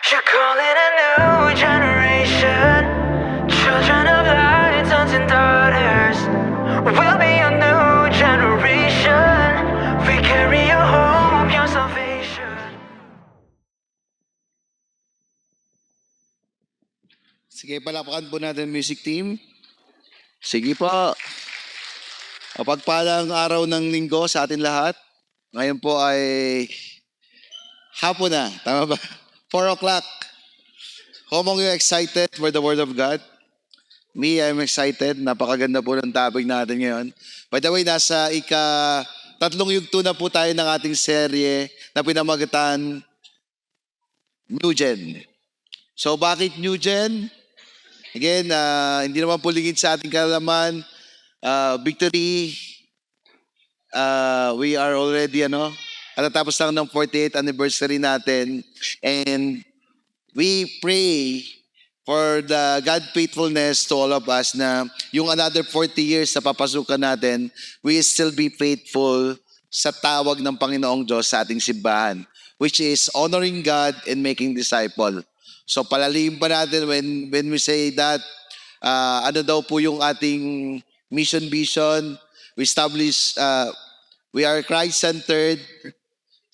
You call it a new generation, children of light, sons and daughters. We'll be a new generation. We carry your hope, your salvation. Sige, palakpakan po natin music team. Sige po. Mapagpalang araw ng linggo sa atin lahat. Ngayon po ay hapon na. Tama ba? 4 o'clock. How are you excited for the Word of God? Me, I'm excited. Napakaganda po ng topic natin ngayon. By the way, nasa tatlong yugto na po tayo ng ating serye na pinamagatan New Gen. So bakit New Gen? Again, hindi naman po lingid sa ating kalalaman. Victory, we are already, natapos lang ng 48th anniversary natin. And we pray for the God faithfulness to all of us na yung another 40 years na papasukan natin, we still be faithful sa tawag ng Panginoong Diyos sa ating simbahan, which is honoring God and making disciple. So palalim pa natin when we say that, ano daw po yung ating mission vision. We establish, we are Christ-centered,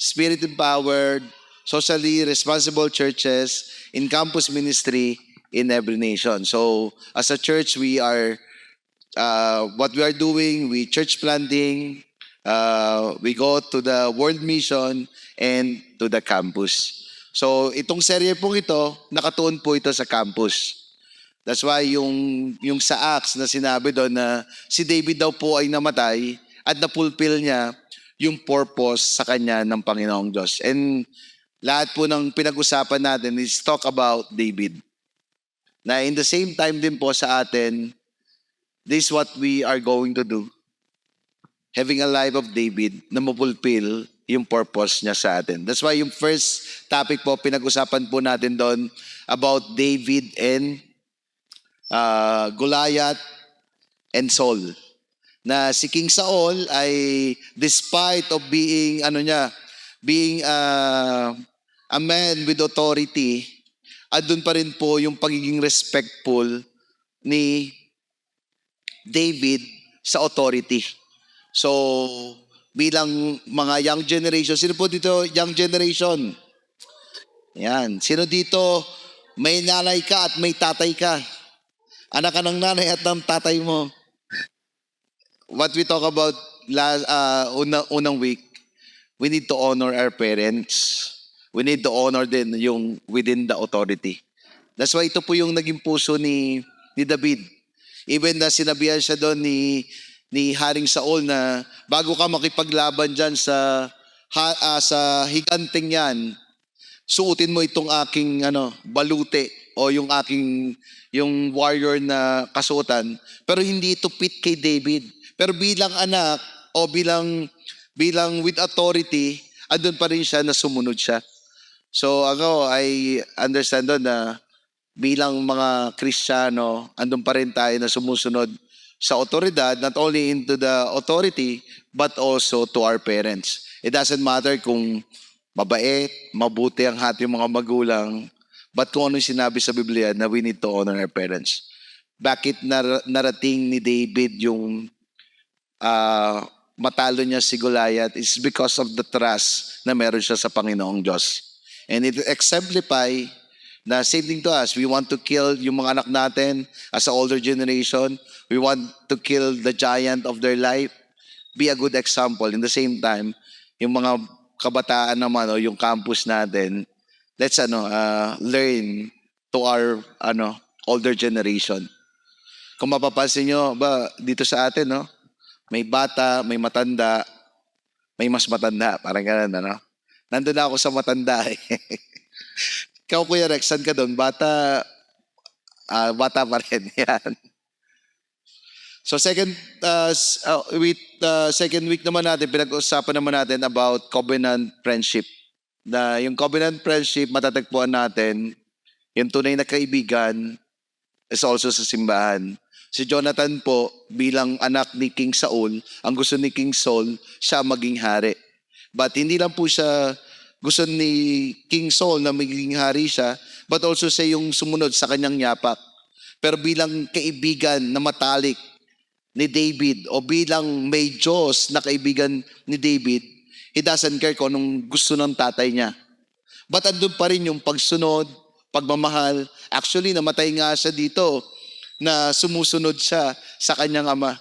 Spirit-empowered, socially responsible churches in campus ministry in every nation. So as a church, we are, what we are doing, we church planting, we go to the world mission and to the campus. So itong serye pong ito, nakatuon po ito sa campus. That's why yung sa Acts na sinabi doon na si David daw po ay namatay at napulfill niya yung purpose sa kanya ng Panginoong Diyos. And lahat po ng pinag-usapan natin is talk about David. Na in the same time din po sa atin, this is what we are going to do. Having a life of David na mapulfill yung purpose niya sa atin. That's why yung first topic po, pinag-usapan po natin doon about David and Goliath and Saul. Na si King Saul ay despite of being a man with authority, andun pa rin po yung pagiging respectful ni David sa authority. So, bilang mga young generation, sino po dito young generation? Yan. Sino dito may nanay ka at may tatay ka? Anak ka ng nanay at ng tatay mo. What we talk about unang week, we need to honor our parents. We need to honor din yung within the authority. That's why ito po yung naging puso ni David. Even na sinabihan siya doon ni Haring Saul na bago ka makipaglaban dyan sa higanting yan, suotin mo itong aking balute o yung warrior na kasuotan. Pero hindi ito fit kay David. Pero bilang anak o bilang with authority, andun pa rin siya na sumunod siya. So ako, I understand doon na bilang mga Kristiyano, andun pa rin tayo na sumusunod sa otoridad, not only into the authority, but also to our parents. It doesn't matter kung mabait, mabuti ang ating mga magulang, but kung ano yung sinabi sa Biblia na we need to honor our parents. Bakit narating ni David yung matalo niya si Goliath is because of the trust na meron siya sa Panginoong Diyos. And it exemplify na same thing to us. We want to kill yung mga anak natin as an older generation. We want to kill the giant of their life. Be a good example. In the same time, yung mga kabataan naman o yung campus natin, let's learn to our older generation. Kung mapapansin nyo, dito sa atin, may bata, may matanda, may mas matanda. Parang ganun, Nandun na ako sa matanda eh. Ikaw, Kuya Rex, saan ka doon? Bata pa rin. Yan. So second week naman natin, pinag-usapan naman natin about covenant friendship. Na yung covenant friendship, matatagpuan natin, yung tunay na kaibigan is also sa simbahan. Si Jonathan po, bilang anak ni King Saul, ang gusto ni King Saul, siya maging hari. But hindi lang po siya gusto ni King Saul na magiging hari siya, but also siya yung sumunod sa kanyang yapak. Pero bilang kaibigan na matalik ni David o bilang may Diyos na kaibigan ni David, he doesn't care kung anong gusto ng tatay niya. But andun pa rin yung pagsunod, pagmamahal. Actually, namatay nga siya dito na sumusunod siya sa kanyang ama.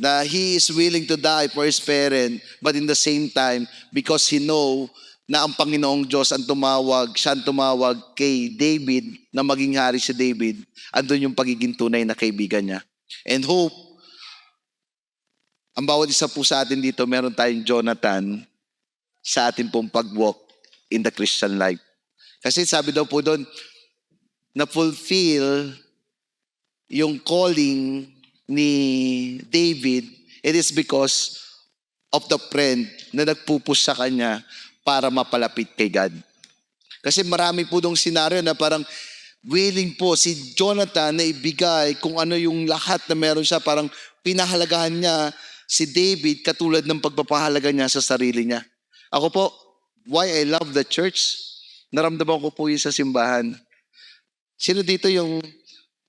Na he is willing to die for his parent, but in the same time, because he know na ang Panginoong Diyos ang tumawag, siya ang tumawag kay David na maging hari si David, andun yung pagiging tunay na kaibigan niya. And hope, ang bawat isa po sa atin dito, meron tayong Jonathan sa atin pong pag-walk in the Christian life. Kasi sabi daw po doon, na fulfill yung calling ni David, it is because of the friend na nagpupush sa kanya para mapalapit kay God. Kasi marami po dong senaryo na parang willing po si Jonathan na ibigay kung ano yung lahat na meron siya, parang pinahalagahan niya si David katulad ng pagpapahalaga niya sa sarili niya. Ako po, why I love the church, naramdaman ko po yun sa simbahan. Sino dito yung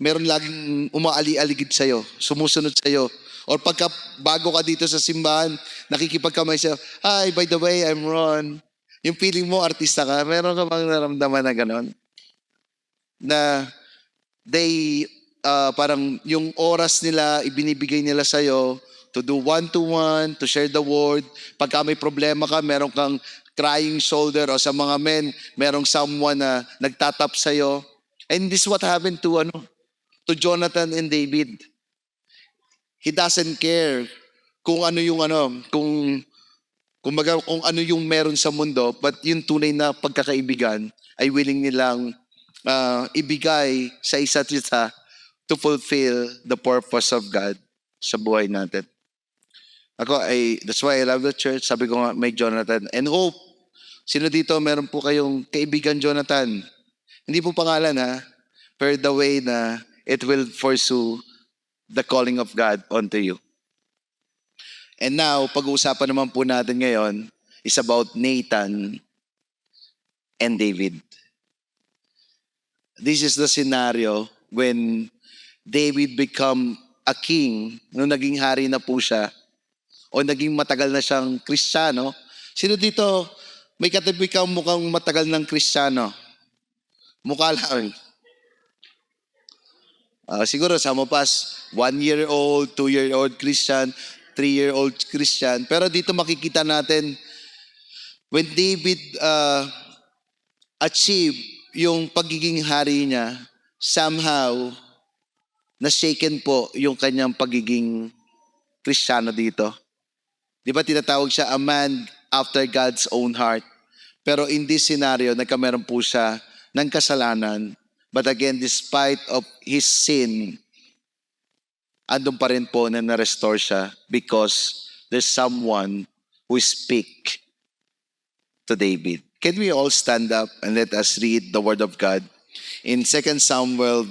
meron laging umaali-aligid sa'yo, sumusunod sa'yo? Or pagka bago ka dito sa simbahan, nakikipagkamay sa'yo, hi, by the way, I'm Ron. Yung feeling mo, artista ka, meron ka bang naramdaman na gano'n? Na they, parang yung oras nila, ibinibigay nila sa'yo to do one-to-one, to share the word. Pagka may problema ka, meron kang crying shoulder, o sa mga men, merong someone na nagtatap sa'yo. And this is what happened to Jonathan and David. He doesn't care kung ano yung kung ano yung meron sa mundo, but yung tunay na pagkakaibigan ay willing nilang ibigay sa isa't isa to fulfill the purpose of God sa buhay natin. That's why I love the church. Sabi ko nga, may Jonathan. And hope, sino dito meron po kayong kaibigan Jonathan? Hindi po pangalan pero the way na it will pursue the calling of God onto you. And now, pag-uusapan naman po natin ngayon is about Nathan and David. This is the scenario when David become a king, nung naging hari na po siya, o naging matagal na siyang Kristiyano. Sino dito may katabi ka mukhang matagal ng Kristiyano? Mukha lang. Siguro sa mo pas, 1-year-old, 2-year-old Christian, 3-year-old Christian. Pero dito makikita natin, when David achieved yung pagiging hari niya, somehow, na-shaken po yung kanyang pagiging Kristiyano dito. Di ba tinatawag siya a man after God's own heart? Pero in this scenario, nagkameron po siya ng kasalanan. But again, despite of his sin, andun pa rin po na na-restore siya because there's someone who speak to David. Can we all stand up and let us read the word of God in 2 Samuel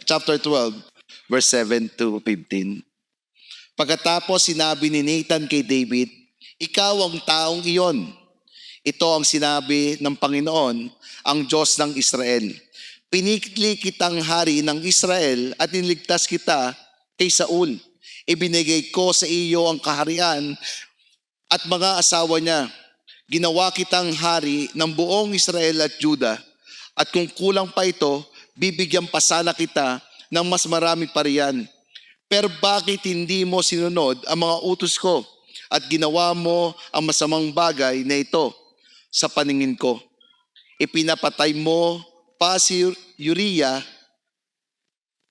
chapter 12, verse 7 to 15. Pagkatapos sinabi ni Nathan kay David, ikaw ang taong iyon. Ito ang sinabi ng Panginoon, ang Diyos ng Israel. Pinikli kitang hari ng Israel at niligtas kita kay Saul. Ibinigay ko sa iyo ang kaharian at mga asawa niya. Ginawa kitang hari ng buong Israel at Juda. At kung kulang pa ito, bibigyan pa sana kita ng mas marami pa riyan. Pero bakit hindi mo sinunod ang mga utos ko at ginawa mo ang masamang bagay na ito sa paningin ko? Ipinapatay mo pa si Uriah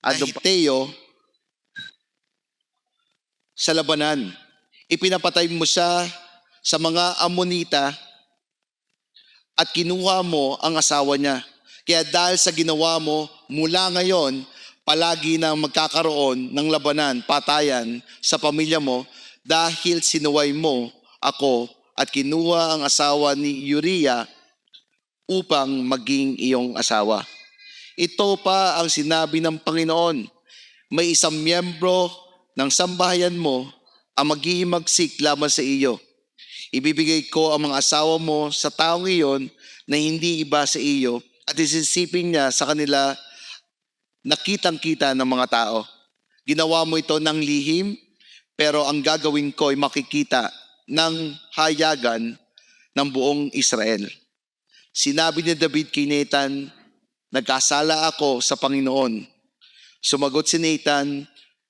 at Hitteo sa labanan. Ipinapatay mo siya sa mga Ammonita at kinuha mo ang asawa niya. Kaya dahil sa ginawa mo, mula ngayon, palagi na magkakaroon ng labanan, patayan sa pamilya mo dahil sinuway mo ako at kinuha ang asawa ni Uriah upang maging iyong asawa. Ito pa ang sinabi ng Panginoon, may isang miyembro ng sambahayan mo ang maghihimagsik laban sa iyo. Ibibigay ko ang mga asawa mo sa taong iyon na hindi iba sa iyo at isisipin niya sa kanila nakitang-kita ng mga tao. Ginawa mo ito ng lihim, pero ang gagawin ko ay makikita ng hayagan ng buong Israel. Sinabi ni David kay Nathan, nagkasala ako sa Panginoon. Sumagot si Nathan,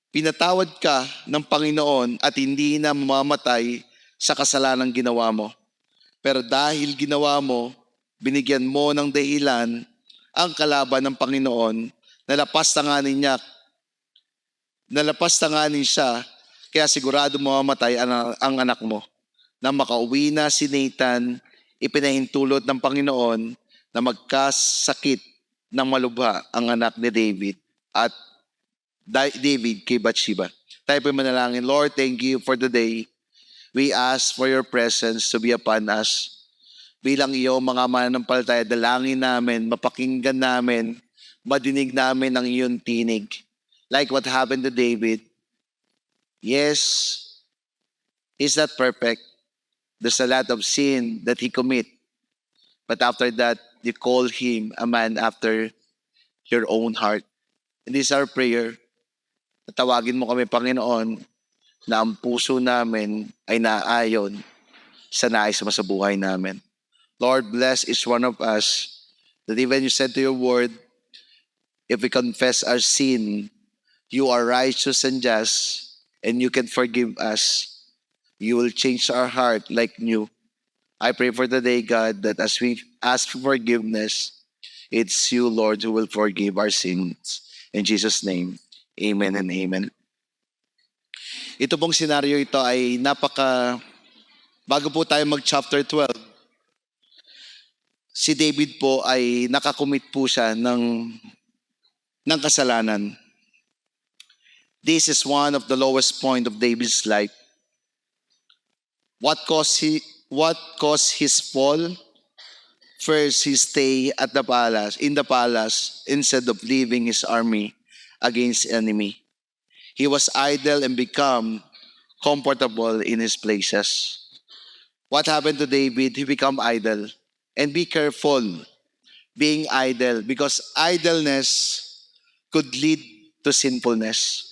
pinatawad ka ng Panginoon at hindi na mamamatay sa kasalanang ginawa mo. Pero dahil ginawa mo, binigyan mo ng dahilan ang kalaban ng Panginoon, nalapastanganin siya, kaya sigurado mamamatay ang anak mo. Nang makauwi na si Nathan, ipinahintulot ng Panginoon na magkasakit ng malubha ang anak ni David at David kay Bathsheba. Tayo po manalangin. Lord, thank you for the day. We ask for your presence to be upon us. Bilang iyo mga mananampalataya, dalangin namin, mapakinggan namin, madinig namin ang iyong tinig. Like what happened to David. Yes, he's not perfect. There's a lot of sin that he commit. But after that, you call him a man after your own heart. And this is our prayer. Tawagin mo kami, Panginoon, na ang puso namin ay naayon sa nais mo sa buhay namin. Lord, bless each one of us that even you said to your word, if we confess our sin, you are righteous and just, and you can forgive us. You will change our heart like new. I pray for the day, God, that as we ask for forgiveness, it's you, Lord, who will forgive our sins. In Jesus' name, amen and amen. Ito pong senaryo ito ay bago po tayo mag-chapter 12, si David po ay nakakommit po siya ng kasalanan. This is one of the lowest point of David's life. What caused his fall? First, he stayed in the palace instead of leaving his army against enemy. He was idle and become comfortable in his places. What happened to David? He became idle. And be careful being idle, because idleness could lead to sinfulness.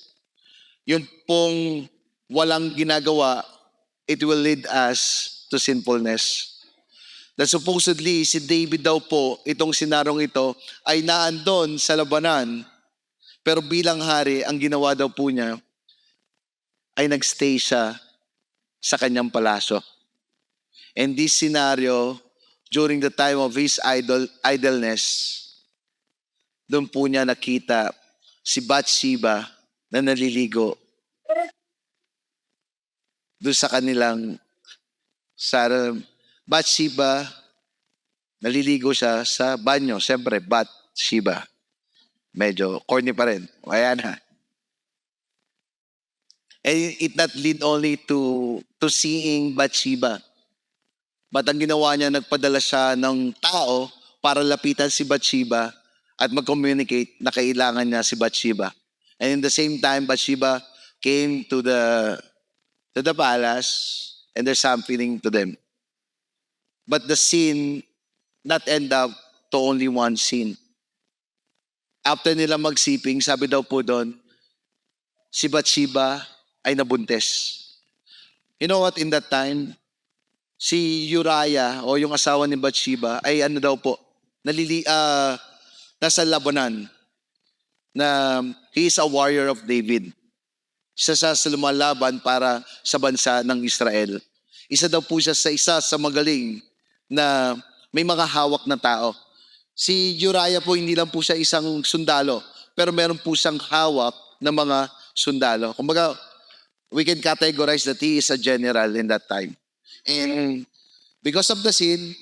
Yun pong walang ginagawa, it will lead us to sinfulness. That supposedly, si David daw po, itong sinarong ito, ay naandon sa labanan. Pero bilang hari, ang ginawa daw po niya, ay nagstay siya sa kanyang palasyo. And this scenario, during the time of his idleness, doon po niya nakita si Bathsheba na naliligo doon sa kanilang Bathsheba, naliligo siya sa banyo. Siyempre, Bathsheba. Medyo corny pa rin. Ayan ha. And it not lead only to seeing Bathsheba. But ang ginawa niya, nagpadala siya ng tao para lapitan si Bathsheba at mag-communicate na kailangan niya si Bathsheba. And in the same time, Bathsheba came to the palace, and there's something to them. But the sin not end up to only one sin. After nila magsiping, sabi daw po doon, si Bathsheba ay nabuntis. You know what, in that time, si Uriah o yung asawa ni Bathsheba ay nasa labanan na he is a warrior of David. Isa sa lumalaban para sa bansa ng Israel. Isa daw po siya sa magaling na may mga hawak na tao. Si Uriah po, hindi lang po siya isang sundalo, pero meron po siyang hawak na mga sundalo. Kumbaga, we can categorize that he is a general in that time. And because of the sin,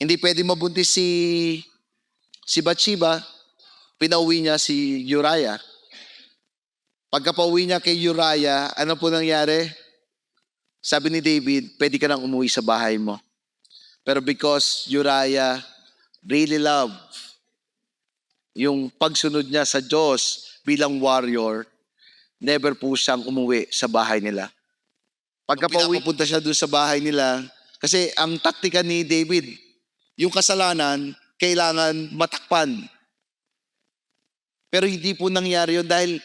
hindi pwede mabuntis si Bathsheba, pinauwi niya si Uriah. Pagkapauwi niya kay Uriah, ano po nangyari? Sabi ni David, pwede ka nang umuwi sa bahay mo. Pero because Uriah really loved yung pagsunod niya sa Diyos bilang warrior, never po siyang umuwi sa bahay nila. Pagkapauwi, pupunta siya doon sa bahay nila, Kasi ang taktika ni David, yung kasalanan, kailangan matakpan. Pero hindi po nangyari yun dahil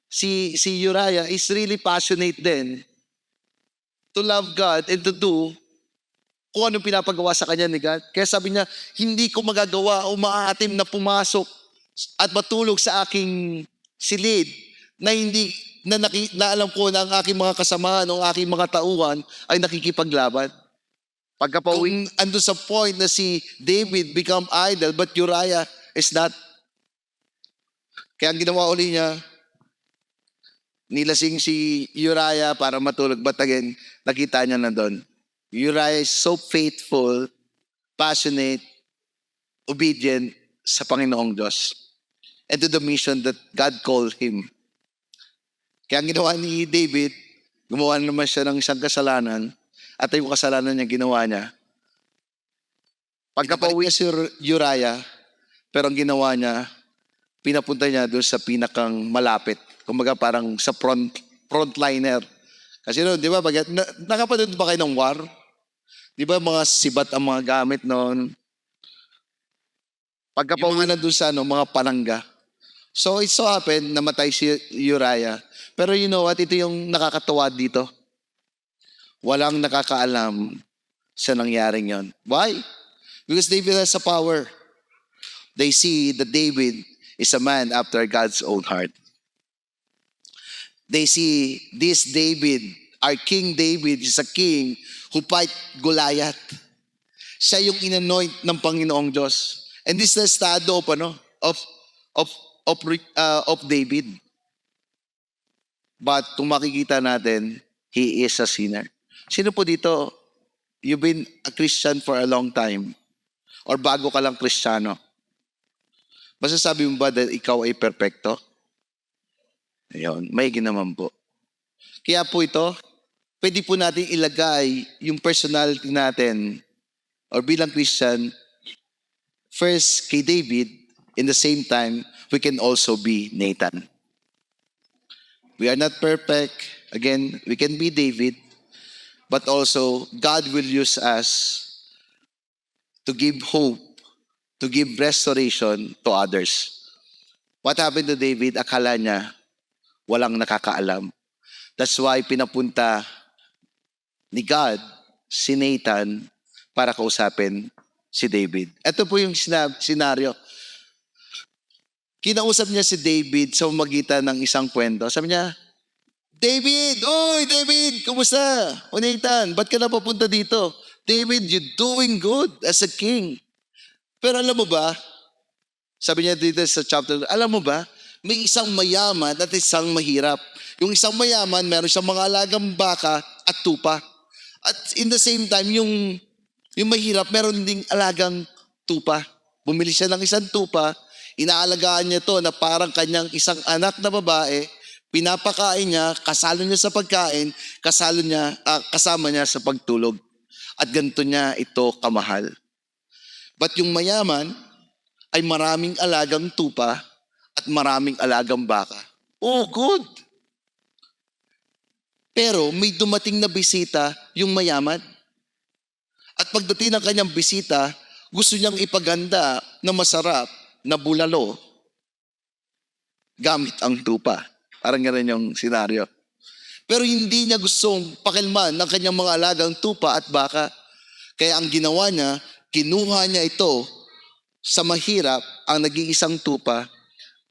si Uriah is really passionate din to love God and to do kung anong pinapagawa sa kanya ni God. Kaya sabi niya, hindi ko magagawa o maaatim na pumasok at matulog sa aking silid na hindi na alam ko na ang aking mga kasamahan o ang aking mga tauhan ay nakikipaglaban. Pagkapauwi, ando sa point na si David become idol but Uriah is not. Kaya ang ginawa uli niya, nilasing si Uriah para matulog. But again, nakita niya na doon. Uriah is so faithful, passionate, obedient sa Panginoong Diyos and to the mission that God called him. Kaya ang ginawa ni David, gumawa naman siya ng isang kasalanan at yung kasalanan niya ginawa niya. Pagkapauwi niya si Uriah, pero ang ginawa niya, pinapunta niya doon sa pinakang malapit. Kumbaga parang sa frontliner. Kasi no, di ba, nakapanood ba kayo ng war? Di ba mga sibat ang mga gamit noon? Pagkapauwi na doon sa mga palangga. So it so happened, namatay si Uriah. Pero you know what, ito yung nakakatawa dito. Walang nakakaalam sa nangyaring yon. Why? Because David has a power. They see that David is a man after God's own heart. They see this David, our King David, is a king who fight Goliath. Siya yung inanoint ng Panginoong Diyos. And this is the estado of David. But kung makikita natin, he is a sinner. Sino po dito, you've been a Christian for a long time? Or bago ka lang Kristiyano? Masasabi mo ba na ikaw ay perpekto? Ayun, may naman po. Kaya po ito, pwede po natin ilagay yung personality natin or bilang Christian, first kay David, in the same time, we can also be Nathan. We are not perfect. Again, we can be David, but also God will use us to give hope, to give restoration to others. What happened to David? Akala niya walang nakakaalam. That's why pinapunta ni God si Nathan para kausapin si David. Ito po yung senaryo. Kinausap niya si David sa magitan ng isang kwento. Sabi niya, David! Oy, David! Kumusta? O Nathan, ba't ka na papunta dito? David, you're doing good as a king. Pero alam mo ba, sabi niya dito sa chapter, alam mo ba, may isang mayaman at isang mahirap. Yung isang mayaman, meron siyang mga alagang baka at tupa. At in the same time, yung mahirap, meron ding alagang tupa. Bumili siya ng isang tupa, inaalagaan niya to na parang kanyang isang anak na babae, pinapakain niya, kasalo niya sa pagkain, kasama niya sa pagtulog. At ganito niya ito kamahal. But yung mayaman ay maraming alagang tupa at maraming alagang baka. Oh, good. Pero may dumating na bisita yung mayaman. At pagdating ng kanyang bisita, gusto niyang ipaganda na masarap na bulalo gamit ang tupa. Parang gano'n yung senaryo. Pero hindi niya gustong pakilman ng kanyang mga alagang tupa at baka. Kaya ang ginawa niya, kinuha niya ito sa mahirap ang nag-iisang tupa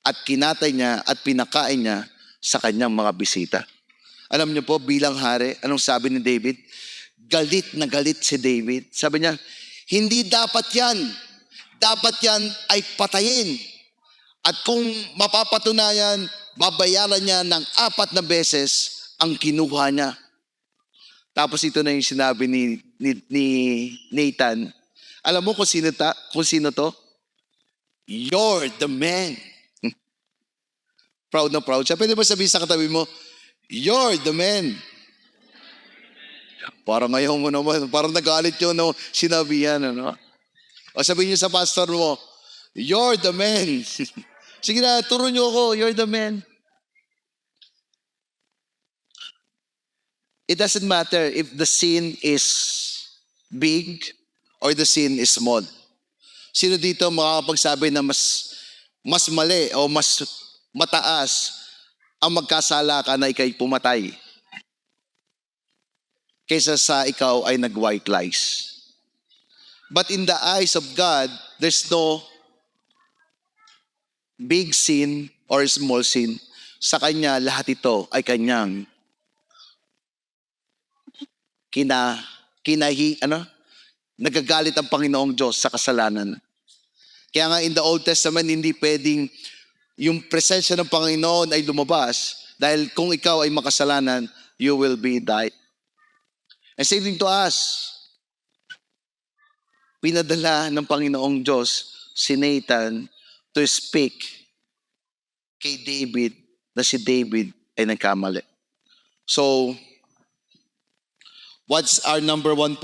at kinatay niya at pinakain niya sa kanyang mga bisita. Alam niyo po, bilang hari, anong sabi ni David? Galit na galit si David. Sabi niya, hindi dapat yan. Dapat yan ay patayin. At kung mapapatunayan, babayaran niya ng 4 na beses ang kinuha niya. Tapos ito na yung sinabi ni Nathan. Alam mo kung sino to? You're the man. Proud na proud siya. Pwede ba sabihin sa katabi mo, you're the man. Parang ngayon mo naman, parang nagalit yun, no? Sinabi yan, ano? O sabihin niyo sa pastor mo, you're the man. Sige na, turo niyo ako, you're the man. It doesn't matter if the sin is big or the sin is small? Sino dito makakapagsabi na mas mali o mas mataas ang magkasala ka na ikay pumatay kaysa sa ikaw ay nag-white lies? But in the eyes of God, there's no big sin or small sin. Sa Kanya, lahat ito ay Kanyang nagagalit ang Panginoong Diyos sa kasalanan. Kaya nga in the Old Testament, hindi pwedeng yung presensya ng Panginoon ay lumabas dahil kung ikaw ay makasalanan, you will be died. And same thing to us. Pinadala ng Panginoong Diyos si Nathan to speak kay David na si David ay nagkamali. So, what's our number one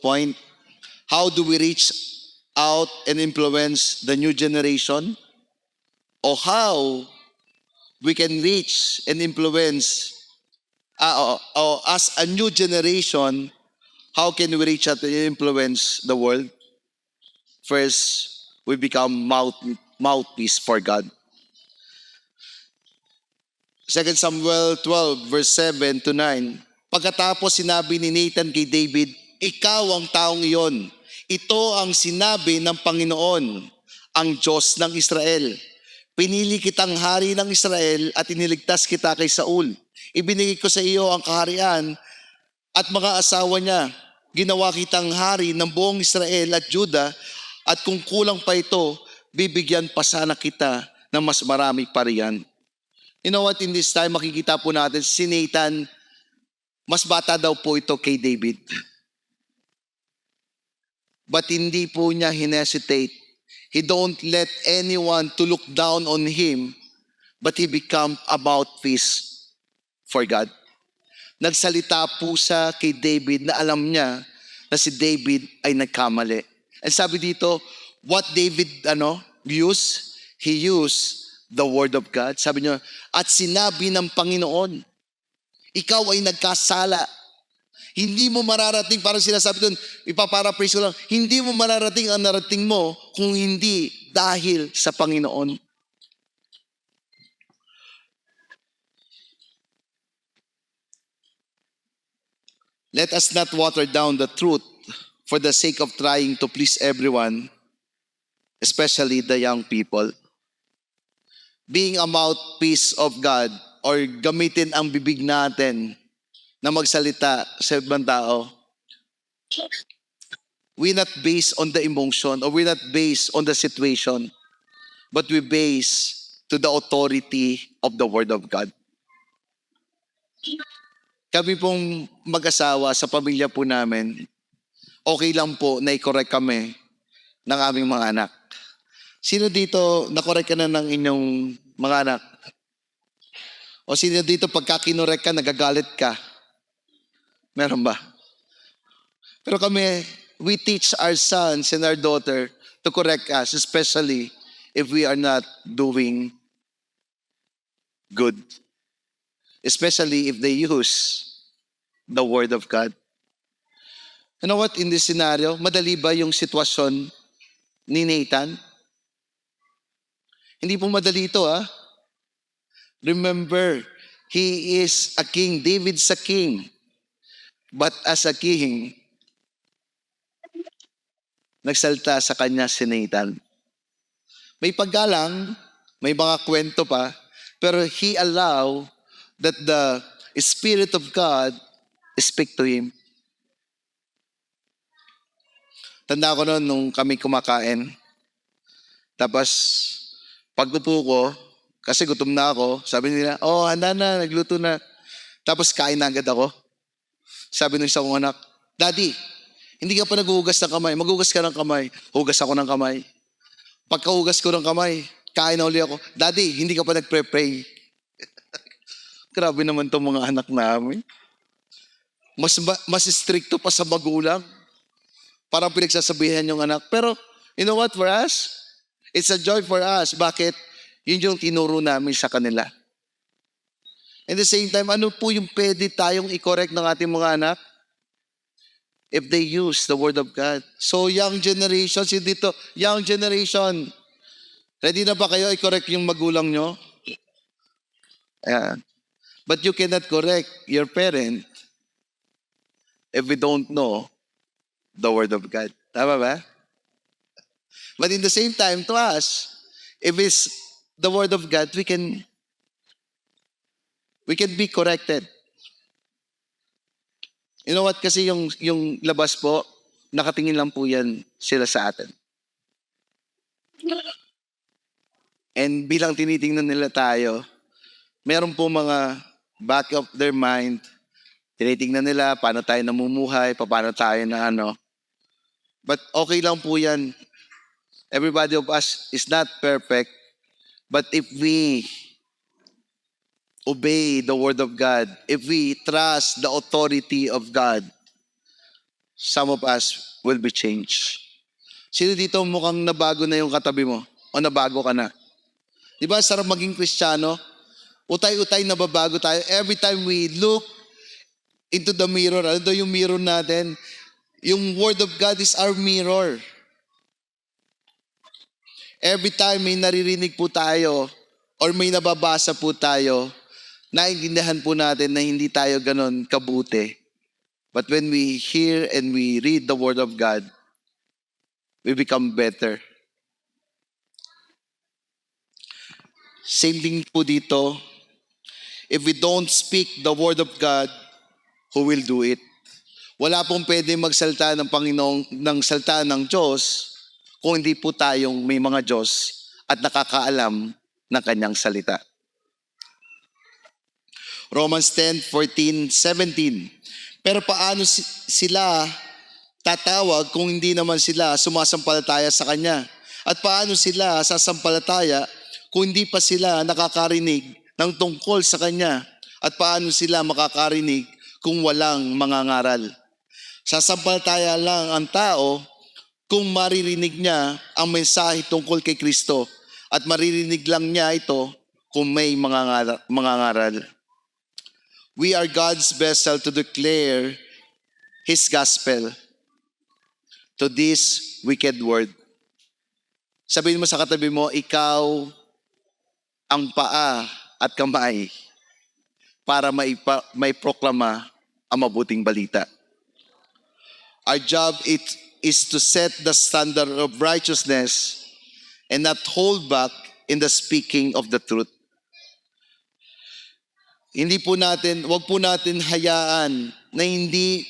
point? How do we reach out and influence the new generation? O how we can reach and influence, as a new generation, how can we reach out and influence the world? First, we become mouthpiece for God. 2 Samuel 12 verse 7 to 9. Pagkatapos sinabi ni Nathan kay David, ikaw ang taong iyon. Ito ang sinabi ng Panginoon, ang Diyos ng Israel. Pinili kitang hari ng Israel at iniligtas kita kay Saul. Ibinigay ko sa iyo ang kaharian at mga asawa niya. Ginawa kitang hari ng buong Israel at Juda, at kung kulang pa ito, bibigyan pa sana kita ng mas marami pa riyan. You know what, in this time, makikita po natin si Nathan, mas bata daw po ito kay David. But hindi po niya hinesitate. He don't let anyone to look down on him, but he become a mouthpiece for God. Nagsalita po siya kay David na alam niya na si David ay nagkamali. And sabi dito, what David used? He used the word of God. Sabi niya, at sinabi ng Panginoon, ikaw ay nagkasala. Hindi mo mararating, parang sinasabi doon, ipaparaphrase ko lang, hindi mo mararating ang narating mo kung hindi dahil sa Panginoon. Let us not water down the truth for the sake of trying to please everyone, especially the young people. Being a mouthpiece of God or gamitin ang bibig natin na magsalita sa ibang tao, we not based on the emotion or we not based on the situation, but we base to the authority of the Word of God. Kami pong mag-asawa sa pamilya po namin, okay lang po na i-correct kami ng aming mga anak. Sino dito na-correct ka na ng inyong mga anak? O sino dito pagka kinorek ka, nagagalit ka? Meron ba? Pero kami, we teach our sons and our daughter to correct us, especially if we are not doing good. Especially if they use the Word of God. You know what, in this scenario, madali ba yung sitwasyon ni Nathan? Hindi po madali ito, Remember, he is a king. David's a king. But as a king, nagsalta sa kanya si Nathan. May paggalang, may mga kwento pa, pero he allowed that the Spirit of God speak to him. Tanda ko noon nung kami kumakain. Tapos, pagluto ko, kasi gutom na ako, sabi nila, handa na, nagluto na. Tapos kain na agad ako. Sabi ng isang anak, Daddy, hindi ka pa naghuhugas ng kamay. Maghugas ka ng kamay. Hugas ako ng kamay. Pagkahugas ko ng kamay, kain na uli ako. Daddy, hindi ka pa nagpre-pray. Grabe naman itong mga anak namin. Mas stricto pa sa magulang. Parang pinagsasabihan yung anak. Pero, you know what, for us? It's a joy for us. Bakit? Yun yung tinuro namin sa kanila. At the same time, ano po yung pwede tayong i-correct ng ating mga anak? if they use the Word of God. So young generation, si dito, young generation, ready na ba kayo i-correct yung magulang nyo? Ayan. But you cannot correct your parent if we don't know the Word of God. Tama ba? But in the same time, to us, if it's the Word of God, we can be corrected. You know what? Kasi yung labas po, nakatingin lang po yan sila sa atin. And bilang tinitingnan nila tayo, meron po mga back of their mind, tinitingnan nila paano tayo namumuhay, paano tayo na ano. But okay lang po yan. Everybody of us is not perfect. But if we obey the Word of God, if we trust the authority of God, some of us will be changed. Sino dito mukhang nabago na yung katabi mo? O nabago ka na? Di ba sarap maging Kristiyano? Utay-utay nababago tayo. Every time we look into the mirror, ano daw yung mirror natin? Yung Word of God is our mirror. Every time may naririnig po tayo or may nababasa po tayo, naiintindihan po natin na hindi tayo ganon kabuti. But when we hear and we read the Word of God, we become better. Same thing po dito. If we don't speak the Word of God, who will do it? Wala pong pwede magsalita ng Panginoon, ng salita ng Diyos, kung hindi po tayong may mga Diyos at nakakaalam ng kanyang salita. Romans 10:14, 17. Pero paano sila tatawag kung hindi naman sila sumasampalataya sa Kanya? At paano sila sasampalataya kung hindi pa sila nakakarinig ng tungkol sa Kanya? At paano sila makakarinig kung walang mangangaral? Sasampalataya lang ang tao kung maririnig niya ang mensahe tungkol kay Kristo. At maririnig lang niya ito kung may mangangaral. We are God's vessel to declare His gospel to this wicked world. Sabihin mo sa katabi mo, ikaw ang paa at kamay para may proklama ang mabuting balita. Our job is to set the standard of righteousness and not hold back in the speaking of the truth. Wag po natin hayaan na hindi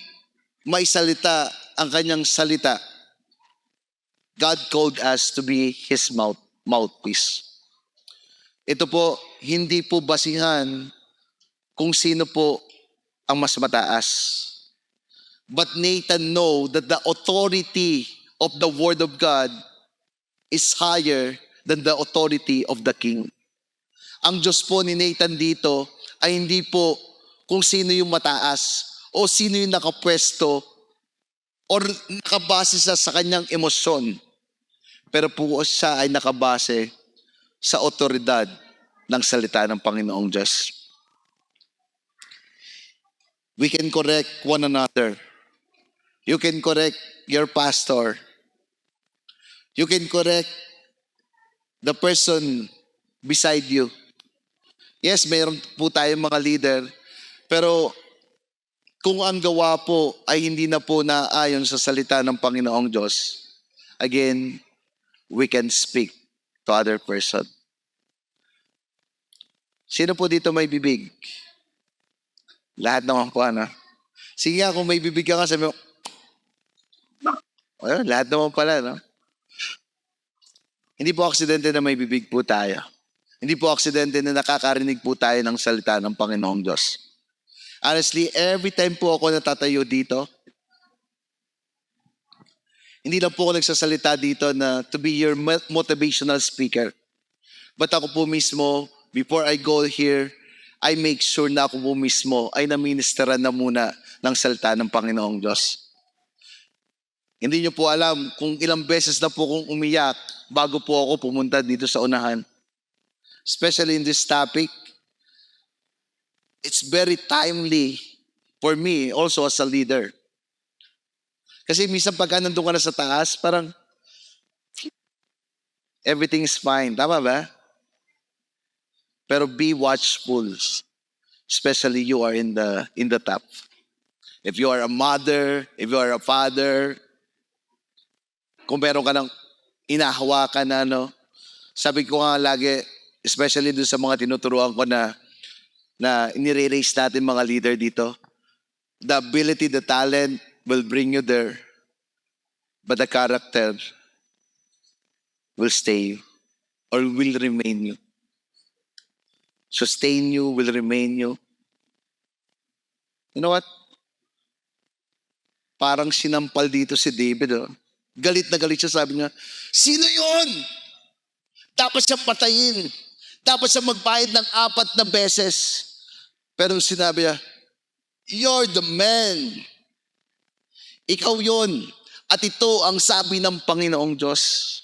may salita ang kanyang salita. God called us to be His mouthpiece. Ito po, hindi po basihan kung sino po ang mas mataas. But Nathan know that the authority of the Word of God is higher than the authority of the king. Ang Diyos po ni Nathan dito ay hindi po kung sino yung mataas o sino yung nakapwesto or nakabase sa kanyang emosyon. Pero po siya ay nakabase sa otoridad ng salita ng Panginoong Diyos. We can correct one another. You can correct your pastor. You can correct the person beside you. Yes, mayroon po tayong mga leader, pero kung ang gawa po ay hindi na po naayon sa salita ng Panginoong Diyos, again, we can speak to other person. Sino po dito may bibig? Lahat naman po, ano? Sige nga, kung may bibig ka, sabi mo, ayun, lahat naman pala, no? Hindi po aksidente na may bibig po tayo. Hindi po aksidente na nakakarinig po tayo ng salita ng Panginoong Diyos. Honestly, every time po ako natatayo dito, hindi lang po ako nagsasalita dito na to be your motivational speaker. But ako po mismo, before I go here, I make sure na ako po mismo ay naministeran na muna ng salita ng Panginoong Diyos. Hindi niyo po alam kung ilang beses na po kong umiyak bago po ako pumunta dito sa unahan. Especially in this topic, it's very timely for me also as a leader. Kasi minsan pagka nandun ka na sa taas, parang everything is fine. Tama ba? Pero be watchful, especially you are in the top. If you are a mother, if you are a father, kung meron ka ng inahawakan na, sabi ko nga lagi, especially dun sa mga tinuturuan ko na inire-raise natin mga leader dito, the ability, the talent will bring you there, but the character will stay or will remain you. Sustain you, will remain you. You know what? Parang sinampal dito si David. Oh. Galit na galit siya, sabi niya, sino yon? Dapat siya patayin. Dapat siya magbayad ng 4 na beses. Pero sinabi niya, you're the man. Ikaw yon. At ito ang sabi ng Panginoong Diyos.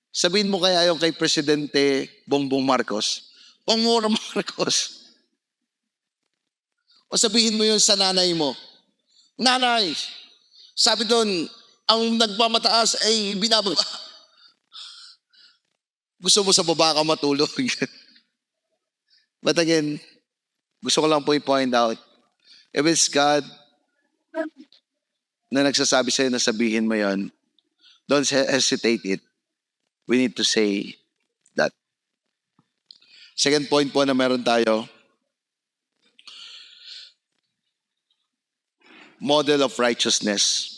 Sabihin mo kaya yung kay Presidente Bongbong Marcos, Bongbong Marcos. O sabihin mo yun sa nanay mo, nanay, sabi doon, ang nagpamataas ay binababa. Gusto mo sa baba ka matulog. But again, gusto ko lang po i-point out, if it's God na nagsasabi sa'yo na sabihin mo yon, don't hesitate it. We need to say that. Second point po na meron tayo, model of righteousness.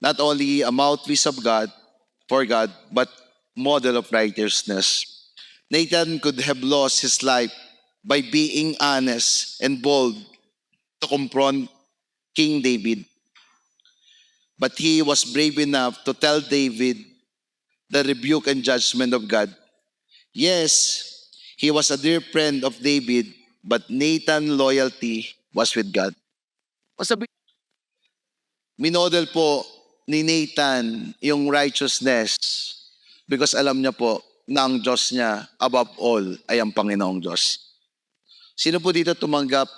Not only a mouthpiece of God, for God, but model of righteousness. Nathan could have lost his life by being honest and bold to confront King David. But he was brave enough to tell David the rebuke and judgment of God. Yes, he was a dear friend of David, but Nathan's loyalty was with God. Minodel po ni Nathan yung righteousness because alam niya po na ang Diyos niya above all ay ang Panginoong Diyos. Sino po dito tumanggap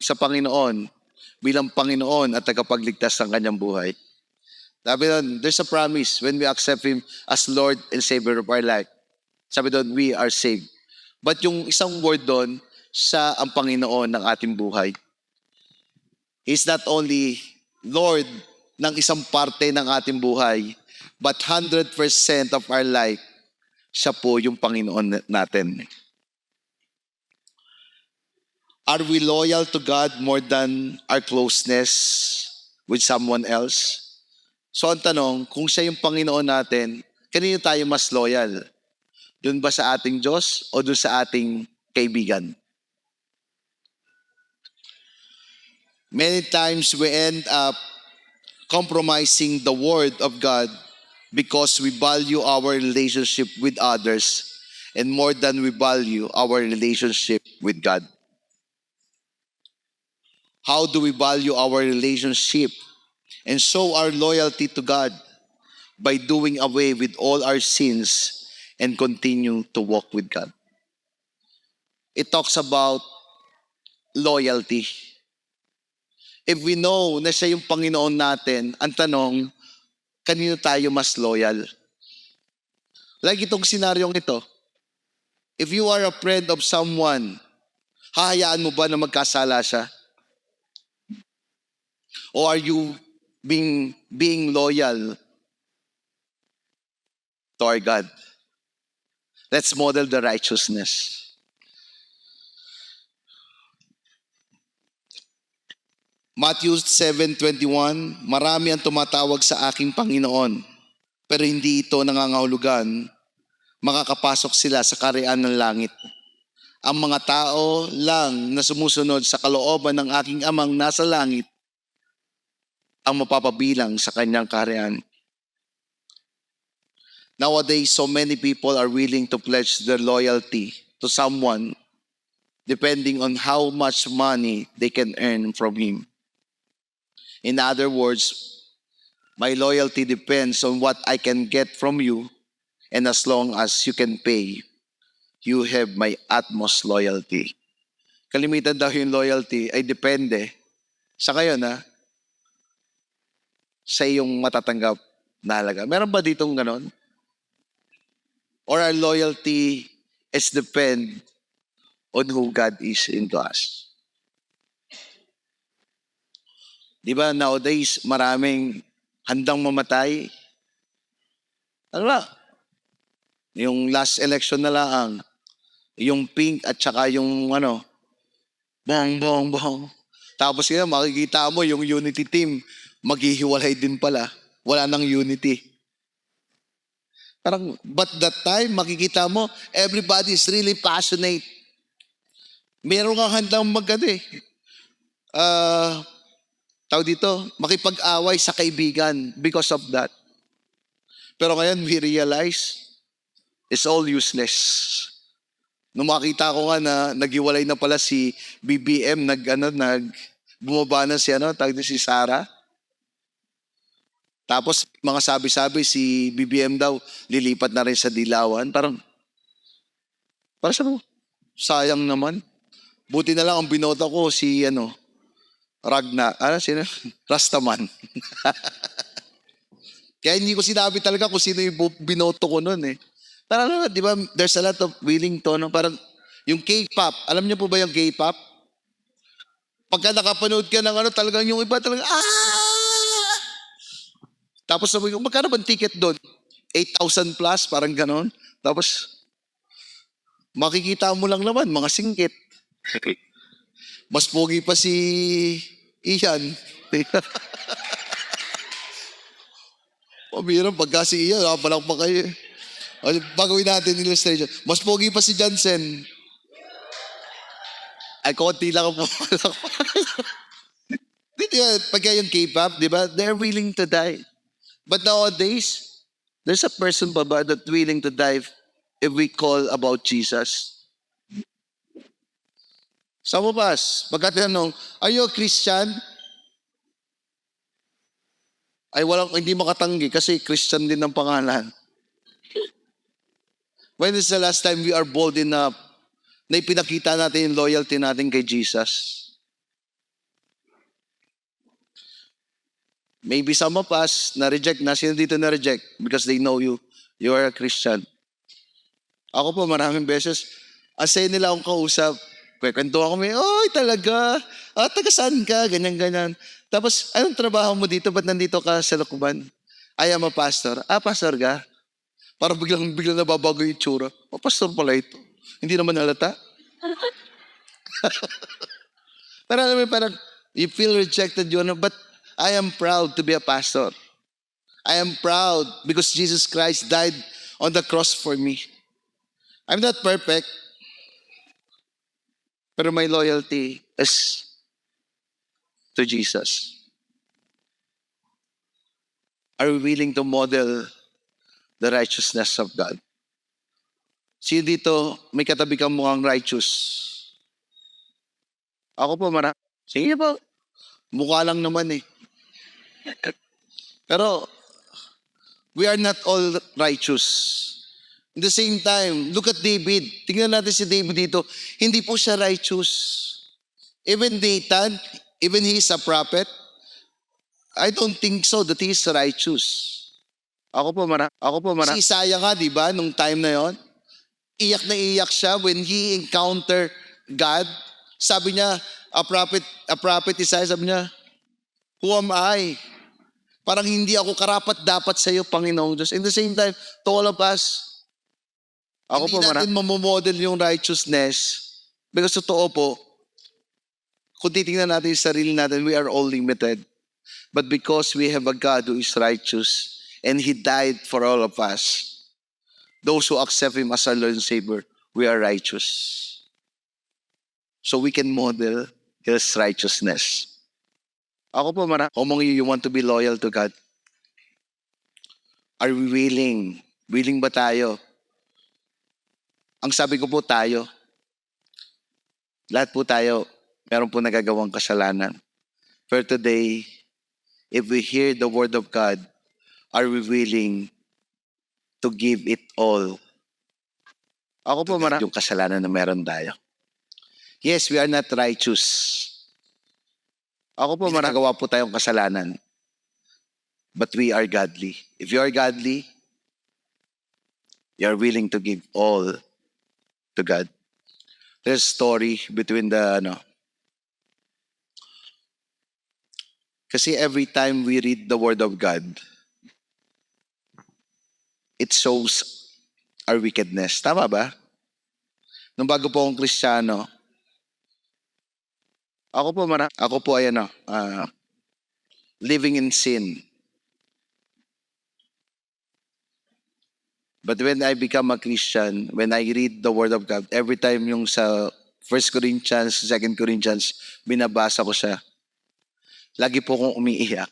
sa Panginoon bilang Panginoon at tagapagligtas ng kanyang buhay? Sabi doon, there's a promise when we accept Him as Lord and Savior of our life. Sabi doon, we are saved. But yung isang word doon, siya ang Panginoon ng ating buhay. He's not only Lord ng isang parte ng ating buhay, but 100% of our life, siya po yung Panginoon natin. Are we loyal to God more than our closeness with someone else? So ang tanong, kung siya yung Panginoon natin, kanino tayo mas loyal? Doon ba sa ating Diyos o doon sa ating kaibigan? Many times we end up compromising the word of God because we value our relationship with others and more than we value our relationship with God. How do we value our relationship and show our loyalty to God? By doing away with all our sins and continue to walk with God. It talks about loyalty. If we know na siya yung Panginoon natin, ang tanong, kanino tayo mas loyal? Like itong senaryong ito. If you are a friend of someone, hahayaan mo ba na magkasala siya? Or are you being loyal to our God? Let's model the righteousness. Matthew 7:21, marami ang tumatawag sa aking Panginoon, pero hindi ito nangangahulugan, makakapasok sila sa kaharian ng langit. Ang mga tao lang na sumusunod sa kalooban ng aking amang nasa langit, ang mapapabilang sa kanyang kaharian. Nowadays, so many people are willing to pledge their loyalty to someone depending on how much money they can earn from him. In other words, my loyalty depends on what I can get from you, and as long as you can pay, you have my utmost loyalty. Kalimitan daw yung loyalty ay depende sa kayo na sa iyong matatanggap na halaga. Meron ba ditong ganon? Or our loyalty is depend on who God is into us? Di ba nowadays, maraming handang mamatay. Ano ba? Yung last election na lang, yung pink at saka yung bong, bong, bong. Tapos yun, makikita mo yung unity team, maghihiwalay din pala. Wala nang unity. Parang, but that time, makikita mo, everybody is really passionate. Meron kang handang tawag dito, makipag-away sa kaibigan because of that. Pero ngayon, we realize, it's all useless. Nung makita ko nga na naghiwalay na pala si BBM, bumaba na tawag si Sarah. Tapos mga sabi-sabi si BBM daw, lilipat na rin sa Dilawan. Parang sayang naman. Buti na lang ang binota ko si Rastaman. Kaya hindi ko sinabi talaga kung sino yung binoto ko noon eh. Parang di ba, there's a lot of willing to, parang yung K-pop, alam niyo po ba yung K-pop? Pagka nakapanood ka ng talagang yung iba talagang, Tapos sabi ko, magkano ba ticket doon? 8,000 plus, parang ganon. Tapos, makikita mo lang naman, mga singkit. Mas pogi pa si Ian. Pabirang pagka si Ian, nakapalang pa kayo. Bagawin natin illustration. Mas pogi pa si Jansen. Ay, konti lang po. Diba, pagka yung K-pop, di ba? They're willing to die. But nowadays, there's a person pa ba that willing to die if we call about Jesus? Sa mabas, pagkatanong, are you a Christian? Ay, hindi makatanggi kasi Christian din ang pangalan. When is the last time we are bold enough na ipinakita natin yung loyalty natin kay Jesus? Maybe some of us na-reject na. Sino dito na-reject? Because they know you are a Christian. Ako po maraming beses, asay nila akong kausap. Kwento ako oy talaga, taga saan ka? Ganyan. Tapos, anong trabaho mo dito? Ba't nandito ka sa Lukuban? I am a pastor. Pastor ka? Parang biglang nababago yung tsura. Pastor pala ito. Hindi naman halata. Pero alam mo, parang you feel rejected, but I am proud to be a pastor. I am proud because Jesus Christ died on the cross for me. I'm not perfect, pero my loyalty is to Jesus. Are we willing to model the righteousness of God? Sino dito, may katabi kang mukhang righteous? Ako po, sige po. Mukha lang naman eh. Pero, we are not all righteous. At the same time, look at David. Tingnan natin si David dito. Hindi po siya righteous. Even Nathan, even he is a prophet, I don't think so that he is righteous. Ako po, Si Isaiah nga, di ba, nung time na yon, iyak na iyak siya when he encountered God. Sabi niya, a prophet Isaiah, sabi niya, who am I? Parang hindi ako karapat-dapat sa iyo, Panginoong Diyos. In the same time, to all of us, hindi natin mamomodel yung righteousness because totoo po, kung titingnan natin yung sarili natin, we are all limited. But because we have a God who is righteous and He died for all of us, those who accept Him as our Lord and Savior, we are righteous. So we can model His righteousness. Ako po, among you want to be loyal to God? Are we willing? Willing ba tayo? Ang sabi ko po tayo, lahat po tayo, meron po nagagawang kasalanan. For today, if we hear the word of God, are we willing to give it all? Ako po, yung kasalanan na meron tayo. Yes, we are not righteous. Ako po, maragawa po tayong kasalanan. but we are godly. If you are godly, you are willing to give all to God. There's a story between kasi every time we read the Word of God, it shows our wickedness. Tama ba? Nung bago po akong Kristiyano, ako po ay living in sin. But when I become a Christian, when I read the Word of God, every time yung sa 1 Corinthians, 2 Corinthians, binabasa ko siya, lagi po akong umiiyak.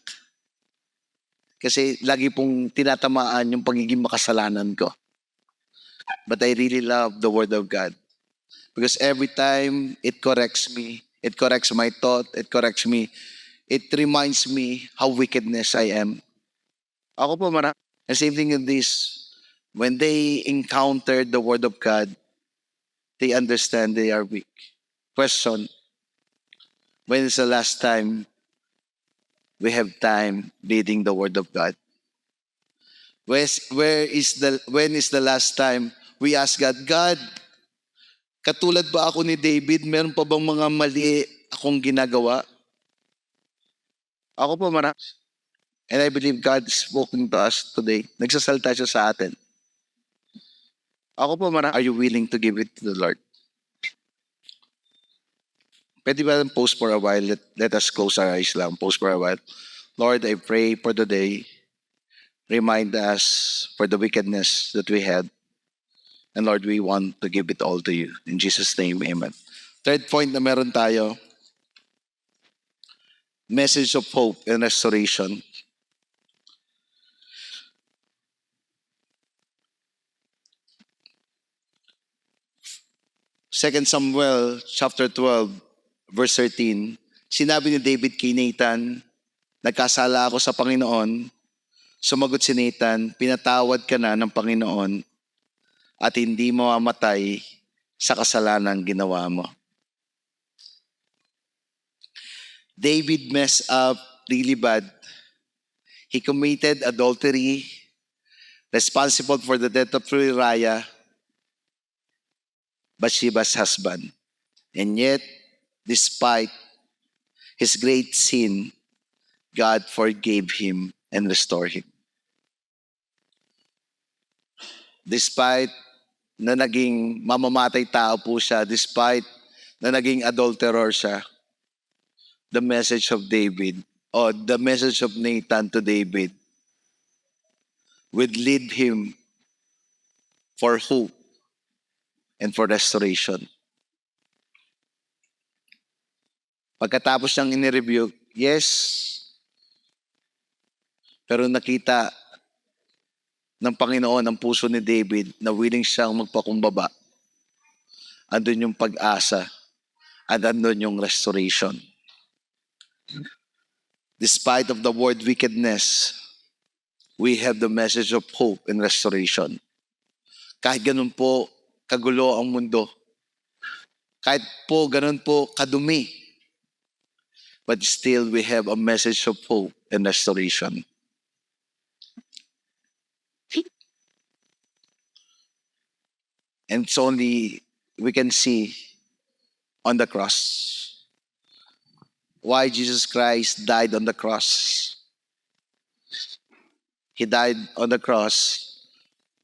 Kasi lagi pong tinatamaan yung pagiging makasalanan ko. But I really love the Word of God. Because every time it corrects me, it corrects my thought, it corrects me, it reminds me how wickedness I am. Ako po and same thing in this, when they encounter the Word of God, they understand they are weak. Question, when is the last time we have time reading the Word of God? When is the last time we ask God, God, katulad ba ako ni David, meron pa bang mga mali akong ginagawa? Ako po and I believe God is spoken to us today. Nagsasalita siya sa atin. Ako po are you willing to give it to the Lord? Pwede ba pause for a while? Let us close our eyes lang. Pause for a while. Lord, I pray for today. Remind us for the wickedness that we had. And Lord, we want to give it all to you. In Jesus' name, amen. Third point na meron tayo, message of hope and restoration. Second Samuel chapter 12, verse 13, sinabi ni David kay Nathan, nagkasala ako sa Panginoon. Sumagot si Nathan, pinatawad ka na ng Panginoon at hindi mo mamatay sa kasalanan ginawa mo. David messed up really bad. He committed adultery, responsible for the death of Uriah, Bathsheba's husband. And yet, despite his great sin, God forgave him and restored him. Despite na naging mamamatay tao po siya, despite na naging adulterer siya, the message of David, or the message of Nathan to David would lead him for hope and for restoration. Pagkatapos niyang in-review, yes, pero nakita ng Panginoon ang puso ni David na willing siyang magpakumbaba. Andun yung pag-asa at andun yung restoration. Despite of the word wickedness, we have the message of hope and restoration. Kahit ganun po kagulo ang mundo, kahit po ganun po kadumi, but still we have a message of hope and restoration. And it's only we can see on the cross why Jesus Christ died on the cross. He died on the cross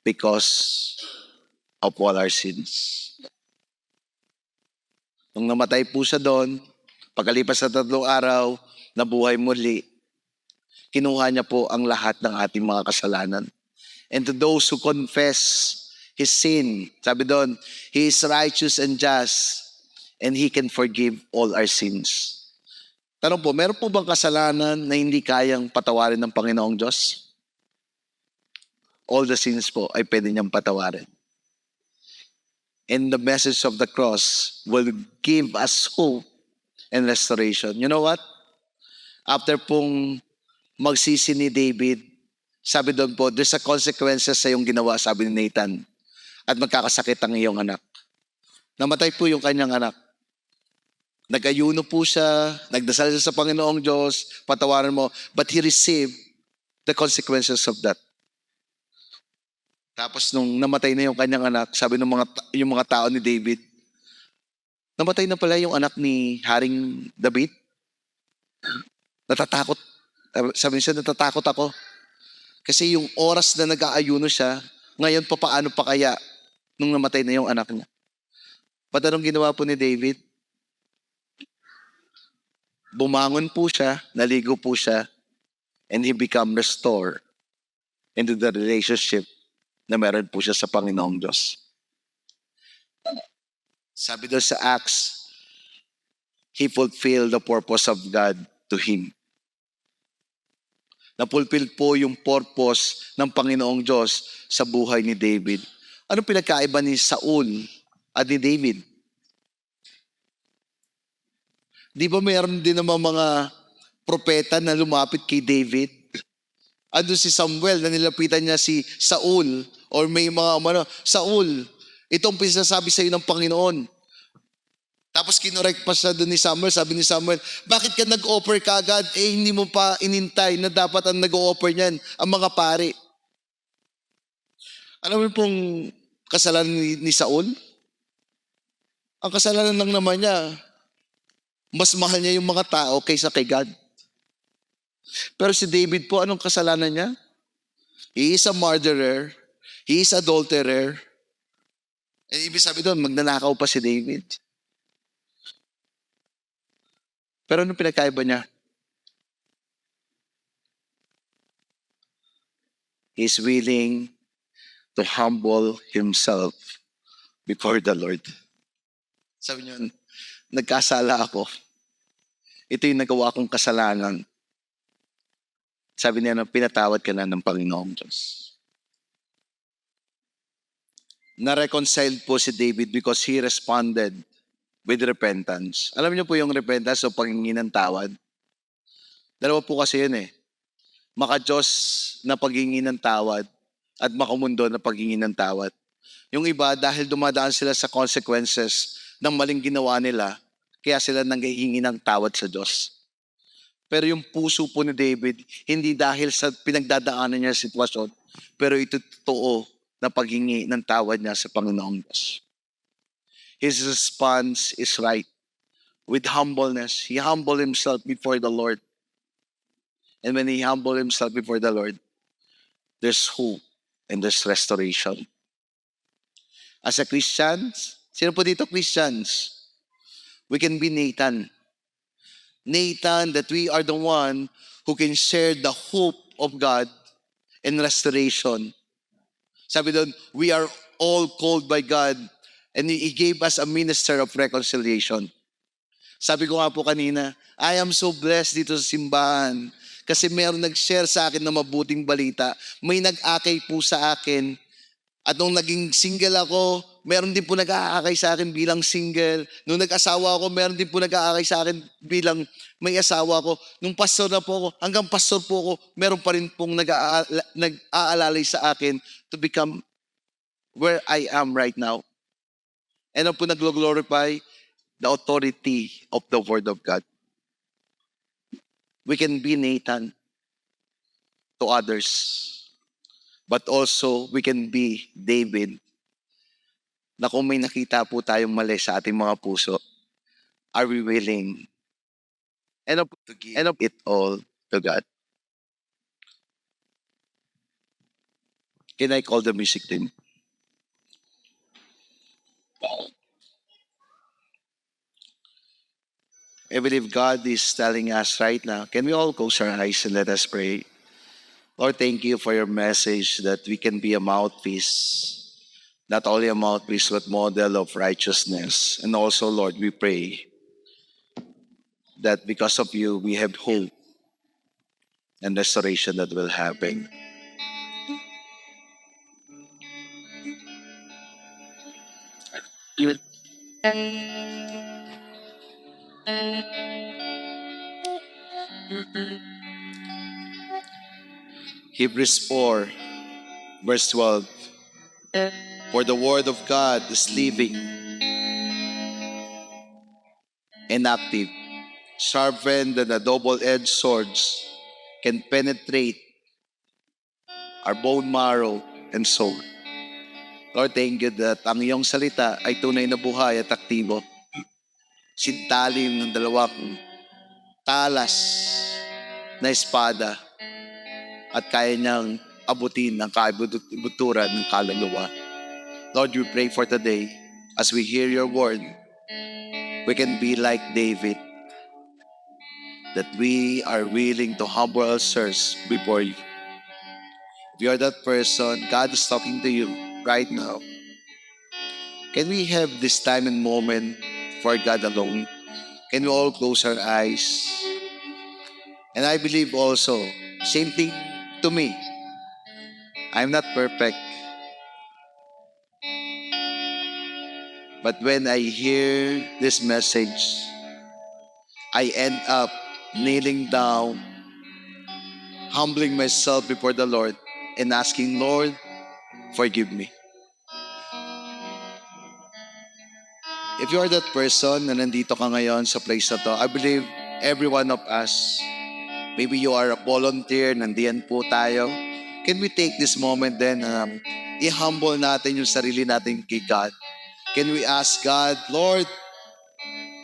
because of all our sins. Nung namatay po siya doon, pagkalipas sa 3 araw, nabuhay muli, kinuha niya po ang lahat ng ating mga kasalanan. And to those who confess his sin, sabi doon, he is righteous and just, and he can forgive all our sins. Tanong po, meron po bang kasalanan na hindi kayang patawarin ng Panginoong Diyos? All the sins po ay pwede niyang patawarin. And the message of the cross will give us hope and restoration. You know what? After pong magsisi ni David, sabi doon po, there's a consequences sa iyong ginawa, sabi ni Nathan. At magkakasakit ang iyong anak. Namatay po yung kanyang anak. Nag-ayuno po siya, nagdasal siya sa Panginoong Diyos, patawaran mo, but he received the consequences of that. Tapos nung namatay na yung kanyang anak, sabi ng yung mga tao ni David, namatay na pala yung anak ni Haring David. Natatakot. Sabi niya, natatakot ako. Kasi yung oras na nag-aayuno siya, ngayon paano pa kaya nung namatay na yung anak niya? Ba't anong ginawa po ni David? Bumangon po siya, naligo po siya, and he become restored into the relationship na meron po siya sa Panginoong Diyos. Sabi doon sa Acts, he fulfilled the purpose of God to him. Napulpil po yung purpose ng Panginoong Diyos sa buhay ni David. Anong pinagkaiba ni Saul at ni David? Di ba mayroon din naman mga propeta na lumapit kay David? Andun si Samuel na nilapitan niya si Saul, or may mga Saul, itong pinasasabi sa iyo ng Panginoon. Tapos kinorek pa siya doon ni Samuel. Sabi ni Samuel, bakit ka nag-offer ka agad? Hindi mo pa inintay na dapat ang nag-offer niyan, ang mga pari. Alam mo pong kasalanan ni Saul? Ang kasalanan lang naman niya, mas mahal niya yung mga tao kaysa kay God. Pero si David po, anong kasalanan niya? He is a murderer. He is adulterer. Ibig sabihin doon, magnanakaw pa si David. Pero anong pinagkaiba niya? He is willing to humble himself before the Lord. Sabi niya, nagkasala ako. Ito yung nagawa kong kasalanan. Sabi niya, pinatawad ka na ng Panginoong Diyos. Na-reconciled po si David because he responded with repentance. Alam niyo po yung repentance o paghingi ng tawad? Dalawa po kasi yun eh. Maka-Diyos na paghingi ng tawad at makamundo na paghingi ng tawad. Yung iba, dahil dumadaan sila sa consequences ng maling ginawa nila, kaya sila nanghihingi ng tawad sa Diyos. Pero yung puso po ni David, hindi dahil sa pinagdadaanan niya sa sitwasyon, pero ito totoo na paghingi ng tawad niya sa Panginoong Diyos. His response is right. With humbleness, he humbled himself before the Lord. And when he humbled himself before the Lord, there's hope and there's restoration. As a Christians, sino po dito Christians? We can be Nathan. Nathan, that we are the one who can share the hope of God and restoration. Sabi doon, we are all called by God and He gave us a minister of reconciliation. Sabi ko nga po kanina, I am so blessed dito sa simbahan kasi mayroong nag-share sa akin na mabuting balita. May nag-akay po sa akin. At nung naging single ako, meron din po nag-aakay sa akin bilang single. Nung nag-asawa ako, meron din po nag-aakay sa akin bilang may asawa ko. Nung pastor na po ako, hanggang pastor po ako, meron pa rin pong nag-aalalay sa akin to become where I am right now. And po nag-glorify the authority of the Word of God. We can be Nathan to others. But also, we can be David, na kung may nakita po tayong mali sa ating mga puso, are we willing to give it all to God? Can I call the music team? I believe God is telling us right now, can we all close our eyes and let us pray? Lord, thank you for your message that we can be a mouthpiece. Not only a mouthpiece, but model of righteousness. And also, Lord, we pray that because of you, we have hope and restoration that will happen. Hebrews 4, verse 12. For the word of God is living and active, sharper than a double-edged sword, can penetrate our bone marrow, and soul. Lord, thank you that ang iyong salita ay tunay na buhay at aktibo. Sintalim ng dalawang talas na espada at kaya niyang abutin ang kaibuturan ng kaluluwa. Lord, we pray for today as we hear your word, we can be like David, that we are willing to humble ourselves before you. If you are that person, God is talking to you right now. Can we have this time and moment for God alone? Can we all close our eyes? And I believe also, same thing to me. I'm not perfect. But when I hear this message, I end up kneeling down, humbling myself before the Lord, and asking, Lord, forgive me. If you are that person na nandito ka ngayon sa place na to, I believe every one of us, maybe you are a volunteer, nandiyan po tayo. Can we take this moment then, i-humble natin yung sarili natin kay God? Can we ask God, Lord,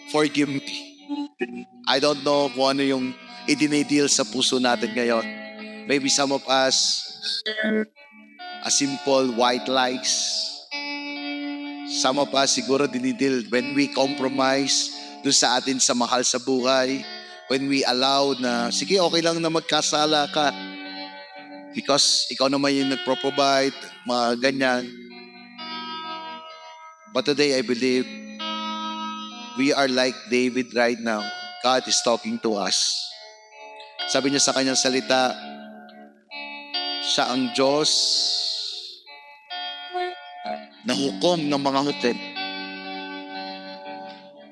forgive me. I don't know kung ano yung idinideal sa puso natin ngayon. Maybe some of us, a simple white lies. Some of us siguro dinidil when we compromise doon sa atin sa mahal sa buhay. When we allow na, sige, okay lang na magkasala ka. Because ikaw naman yung nagpro-provide, mga ganyan. But today, I believe, we are like David right now. God is talking to us. Sabi niya sa kanyang salita, siya ang Diyos na hukom ng mga hukom.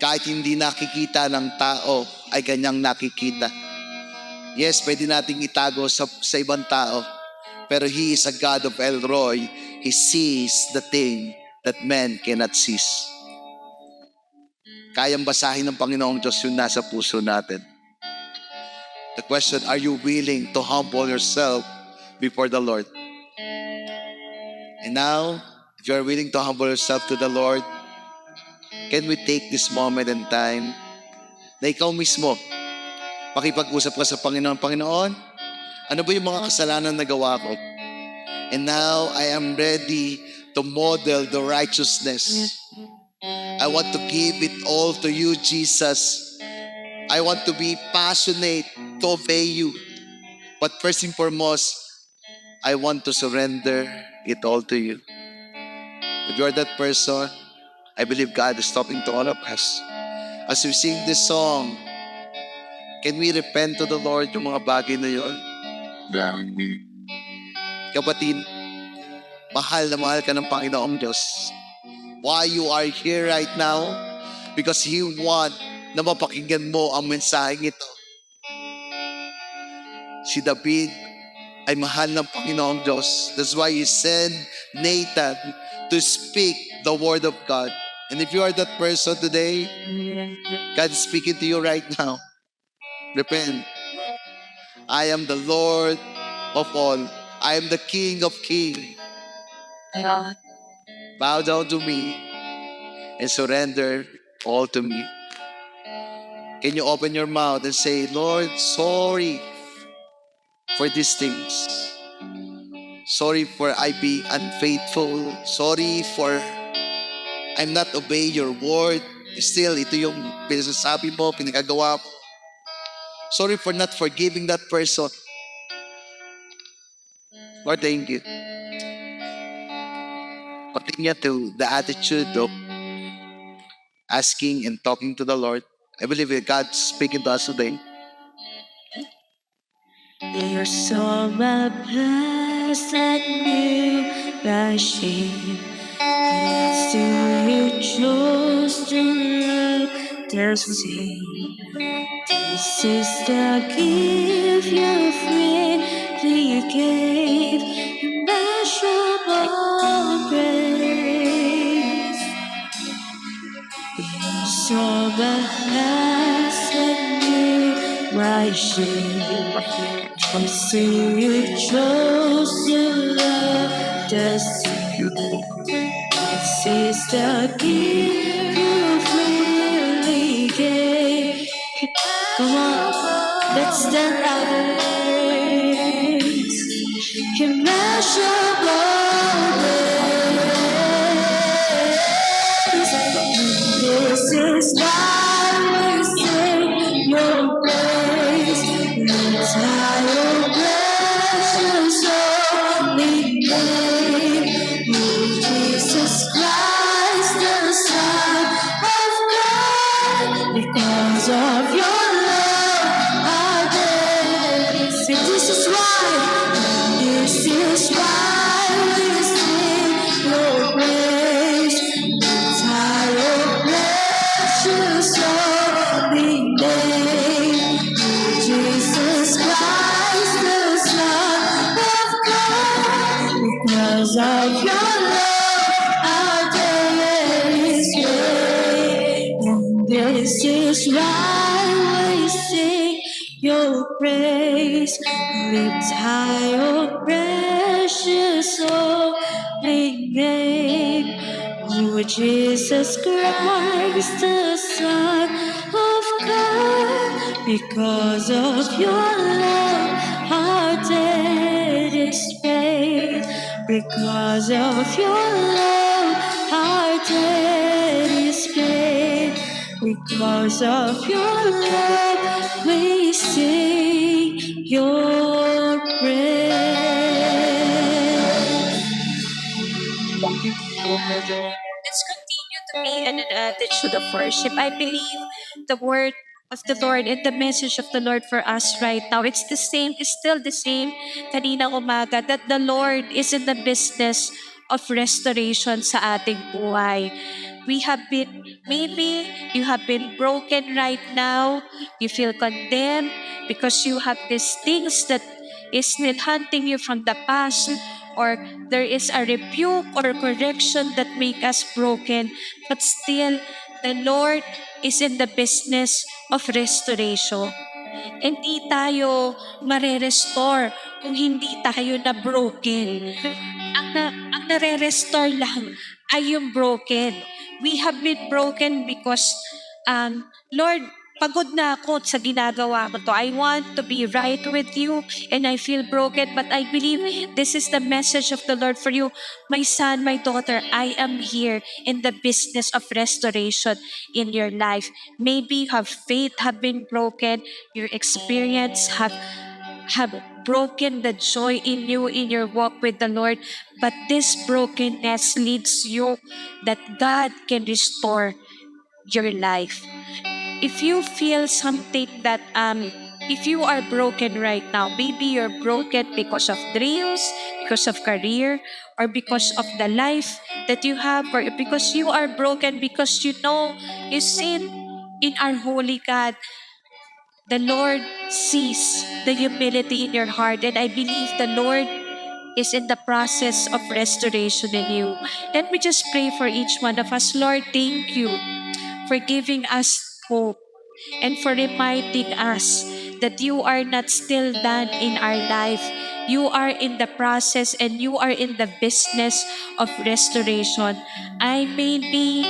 Kahit hindi nakikita ng tao, ay kanyang nakikita. Yes, pwede nating itago sa ibang tao. Pero He is a God of El Roy. He sees the thing that man cannot see. Kayang basahin ng Panginoong Diyos yung nasa puso natin. The question, are you willing to humble yourself before the Lord? And now, if you are willing to humble yourself to the Lord, can we take this moment and time na ikaw mismo, makipag-usap ka sa Panginoon, Panginoon, ano ba yung mga kasalanan na gawa ko? And now, I am ready to model the righteousness. I want to give it all to you, Jesus. I want to be passionate to obey you. But first and foremost, I want to surrender it all to you. If you are that person, I believe God is talking to all of us. As we sing this song, can we repent to the Lord yung mga bagay na yun? Kapatid, mahal na mahal ka ng Panginoong Diyos. Why you are here right now? Because He want na mapakinggan mo ang mensaheng ito. Si David ay mahal ng Panginoong Diyos. That's why He sent Nathan to speak the word of God. And if you are that person today, God is speaking to you right now. Repent. I am the Lord of all. I am the King of kings. Bow down to me and surrender all to me. Can you open your mouth and say, Lord, sorry for these things. Sorry for I be unfaithful. Sorry for I'm not obeying your word. Still, ito yung pinasasabi mo, pinagagawa mo. Sorry for not forgiving that person. Lord, thank you. Continue to the attitude of asking and talking to the Lord. I believe that God's speaking to us today. There's so much past that knew my shame. But still you chose to love the same. This is the gift you freely gave, immeasurable grace. There's so much past that knew rushing. See you chose to love the sea. This is the gift you freely gave. Come on, let's stand up. Immeasurable grace. This is why we sing your praise. Let's high your precious holy name. You, Jesus Christ, the Son of God. Because of your love, our days. And this is why, this is why we sing your praise. Let's high your precious holy name. Jesus Christ, the Son of God. Because of your love, our day is great. And this is why we sing your praise. Lift high your precious holy name. Oh, Jesus Christ, the Son of God, because of your love, our debt is paid. Because of your love, our debt is paid. Because of your love, we sing your praise. Let's continue to be in an attitude of worship. I believe the word of the Lord and the message of the Lord for us right now, it's the same, it's still the same kanina umaga, that the Lord is in the business of restoration sa ating buhay. We have been, maybe you have been broken right now, you feel condemned because you have these things that is still hunting you from the past, or there is a rebuke or correction that make us broken, but still the Lord is in the business of restoration. Hindi tayo mare-restore kung hindi tayo na broken. Ang nare-restore lang ay yung broken. We have been broken because, Lord, pagod na ako sa ginagawa ko to. I want to be right with you and I feel broken, but I believe this is the message of the Lord for you. My son, my daughter, I am here in the business of restoration in your life. Maybe you have faith have been broken, your experience have broken the joy in you in your walk with the Lord, but this brokenness leads you that God can restore your life. If you feel something that if you are broken right now, maybe you're broken because of dreams, because of career, or because of the life that you have, or because you are broken because you know you sin in our holy God. The Lord sees the humility in your heart, and I believe the Lord is in the process of restoration in you. Let me just pray for each one of us. Lord, thank you for giving us hope and for reminding us that you are not still done in our life. You are in the process and you are in the business of restoration. I may be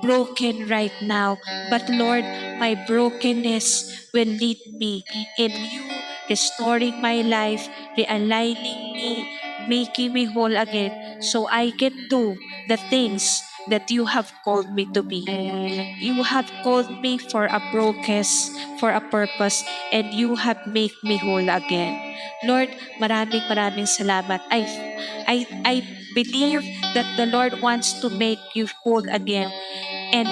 broken right now, but Lord, my brokenness will lead me in you restoring my life, realigning me, making me whole again, so I can do the things that you have called me to be. You have called me for a for a purpose, and you have made me whole again. Lord, maraming maraming salamat. I believe that the Lord wants to make you whole again. And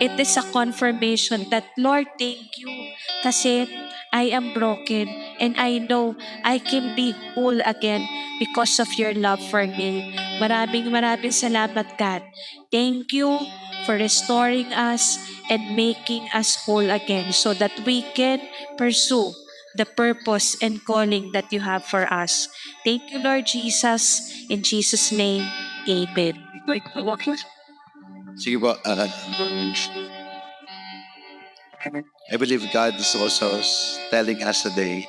it is a confirmation that, Lord, thank you kasi I am broken and I know I can be whole again because of your love for me. Maraming maraming salamat, God. Thank you for restoring us and making us whole again so that we can pursue the purpose and calling that you have for us. Thank you, Lord Jesus. In Jesus' name, amen. Sige po. I believe God is also telling us today,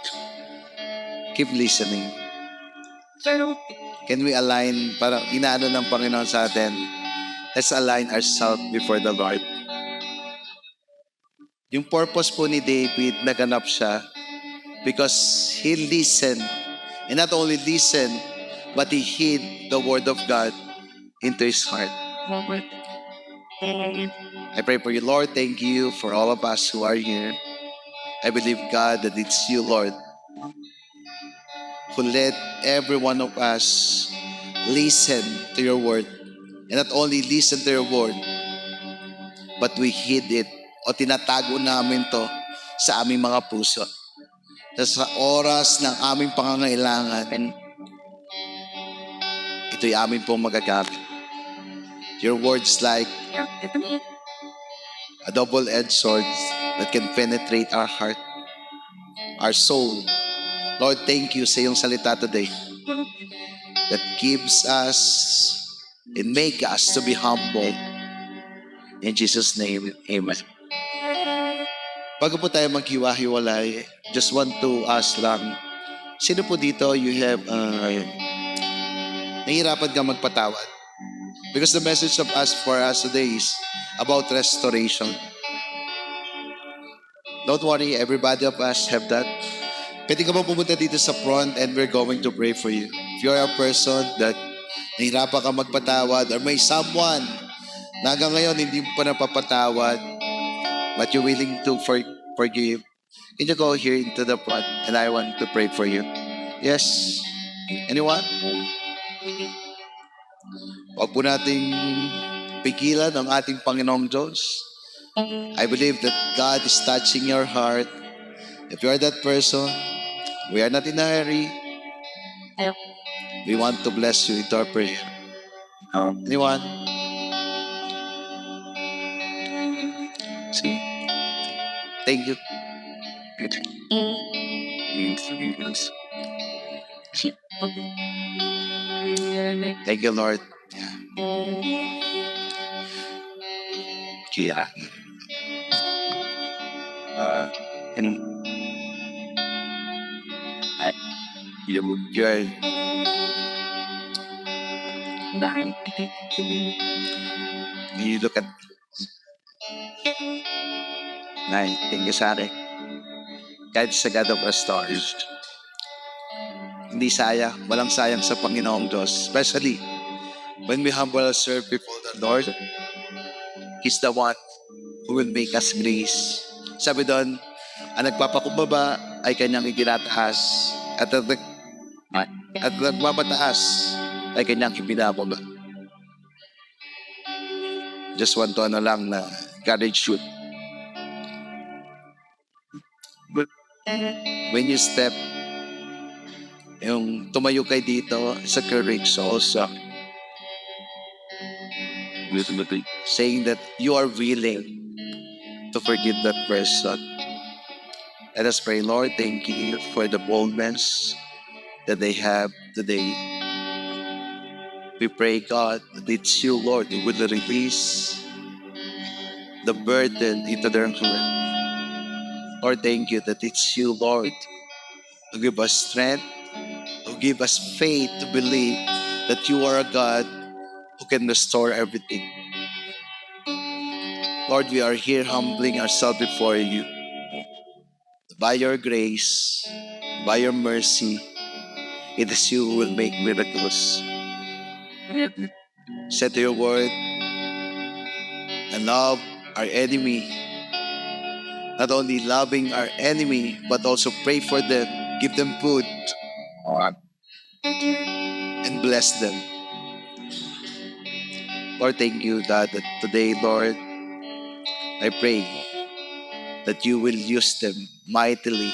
keep listening. Can we align, parang inaano ng Panginoon sa atin, let's align ourselves before the Lord. Yung purpose po ni David, naganap siya because he listened. And not only listened, but he hid the word of God into his heart. I pray for you, Lord. Thank you for all of us who are here. I believe, God, that it's you, Lord, who let every one of us listen to your word. And not only listen to your word, but we hid it o tinatago namin to sa aming mga puso. Sa oras ng aming pangangailangan, ito'y aming pong magagamit. Your words like a double-edged sword that can penetrate our heart, our soul. Lord, thank you sa iyong salita today that gives us and make us to be humble. In Jesus' name, amen. Bago po tayo maghiwa-hiwalay, just want to ask lang, sino po dito you have, nahihirapan ka magpatawad? Because the message of us for us today is about restoration. Don't worry, everybody of us have that. Pwede ka ba pumunta dito sa front and we're going to pray for you. If you're a person that nahihirapan ka magpatawad or may someone na hanggang ngayon hindi mo pa napapatawad but you're willing to forgive, can you go here into the front and I want to pray for you. Yes? Anyone? Huwag po nating pigilan ang ating Panginoong Diyos. I believe that God is touching your heart. If you are that person, we are not in a hurry. We want to bless you with our prayer. Anyone? See? Thank you. Thank you, Lord. Yeah. You're you look at Nay, thank you sa akin. God is a God of restores. Hindi sayang, walang sayang sa Panginoong Diyos. Especially when we humble ourselves before the Lord, He's the one who will make us grace. Sabi doon, ang nagpapakumbaba ay kanyang itinataas at nagpapataas ay kanyang ibinababa. Just want to lang na courage shoot. But when you step, yung tumayo kayo dito sa courage also. Saying that you are willing to forgive that person. Let us pray, Lord, thank you for the boldness that they have today. We pray, God, that it's you, Lord, who will release the burden into their heart. Lord, thank you that it's you, Lord, who give us strength, who give us faith to believe that you are a God who can restore everything. Lord, we are here humbling ourselves before you. By your grace, by your mercy, it is you who will make miracles. Set your word and love our enemy. Not only loving our enemy, but also pray for them, give them food, and bless them. Lord, thank you, God, that today, Lord, I pray that you will use them mightily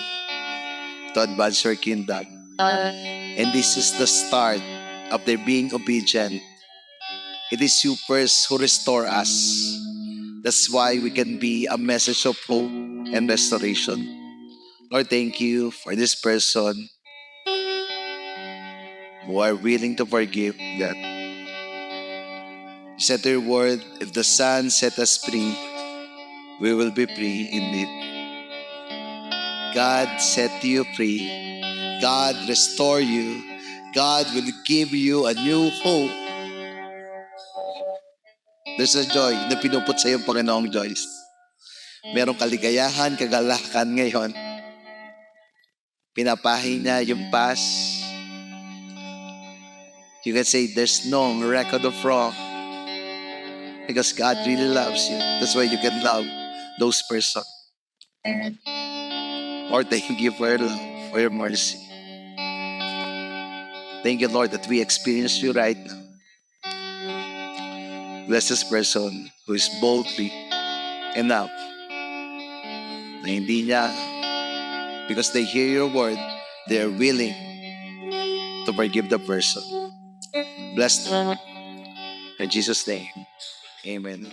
to advance your kingdom. And this is the start of their being obedient. It is you first who restore us. That's why we can be a message of hope and restoration. Lord, thank you for this person who are willing to forgive that. You said your word, if the Son set us free, we will be free indeed. God set you free. God restore you. God will give you a new hope. There's a joy na pinuput sa iyo, Panginoong Joyce. Merong kaligayahan, kagalakan ngayon. Pinapahi niya yung past. You can say, there's no record of wrong. Because God really loves you. That's why you can love those persons. Lord, thank you for your love, for your mercy. Thank you, Lord, that we experience you right now. Bless this person who is boldly enough na hindi niya, because they hear your word, they are willing to forgive the person. Bless them. In Jesus' name, amen.